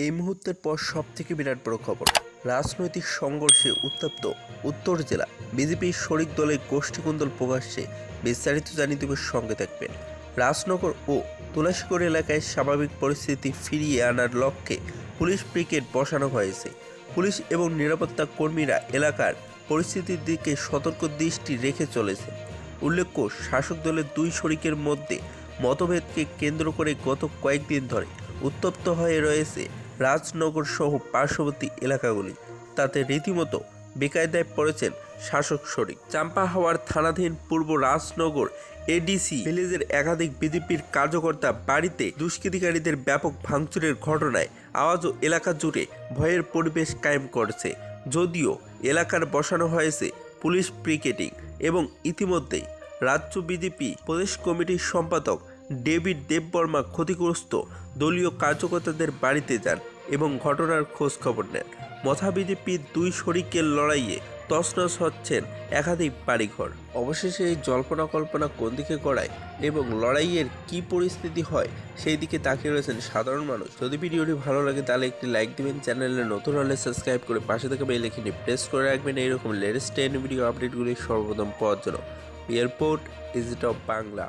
এই মুহূর্তের পর সবথেকে বিরাট বড় খবর, রাজনৈতিক সংঘর্ষে উত্তপ্ত উত্তর জেলা। বিজেপির শরিক দলের গোষ্ঠীকুন্দল প্রকাশ্যে, বিস্তারিত জানিয়ে দেব, সঙ্গে থাকবেন। রাজনগর ও তুলসীগড় এলাকায় স্বাভাবিক পরিস্থিতি ফিরিয়ে আনার লক্ষ্যে পুলিশ ব্রিগেড বসানো হয়েছে। পুলিশ এবং নিরাপত্তা কর্মীরা এলাকার পরিস্থিতির দিকে সতর্ক দৃষ্টি রেখে চলেছে। উল্লেখ্য, শাসক দলের দুই শরিকের মধ্যে মতভেদকে কেন্দ্র করে গত কয়েকদিন ধরে উত্তপ্ত হয়ে রয়েছে রাজনগর সহ পার্শ্ববর্তী এলাকাগুলি। তাতে রীতিমতো বেকায়দায় পড়েছেন শাসক শরিক। চাম্পাহাওয়ার থানাধীন পূর্ব রাজনগর এডিসি ভিলেজের একাধিক বিজেপির কার্যকর্তা বাড়িতে দুষ্কৃতিকারীদের ব্যাপক ভাঙচুরের ঘটনায় আওয়াজও এলাকা জুড়ে ভয়ের পরিবেশ কায়েম করছে। যদিও এলাকার বসানো হয়েছে পুলিশ ব্রিগেডিং এবং ইতিমধ্যেই রাজ্য বিজেপি প্রদেশ কমিটির সম্পাদক ডেভিড দেববর্মা ক্ষতিগ্রস্ত দলীয় কার্যকর্তাদের বাড়িতে যান এবং ঘটনার খোঁজ খবর নেন। মথা বিজেপির দুই শরিকের লড়াইয়ে তছনছ হচ্ছেন একাধিক বাড়িঘর। অবশেষে এই জল্পনা কল্পনা কোন দিকে গড়ায় এবং লড়াইয়ের কি পরিস্থিতি হয় সেই দিকে তাকিয়ে রয়েছেন সাধারণ মানুষ। যদি ভিডিওটি ভালো লাগে তাহলে একটি লাইক দিবেন, চ্যানেলে নতুন হলে সাবস্ক্রাইব করে পাশে থাকা বেল আইকনটি প্রেস করে রাখবেন এইরকম লেটেস্ট ভিডিও আপডেটগুলি সর্বপ্রথম পাওয়ার জন্য। Airport is of Bangla.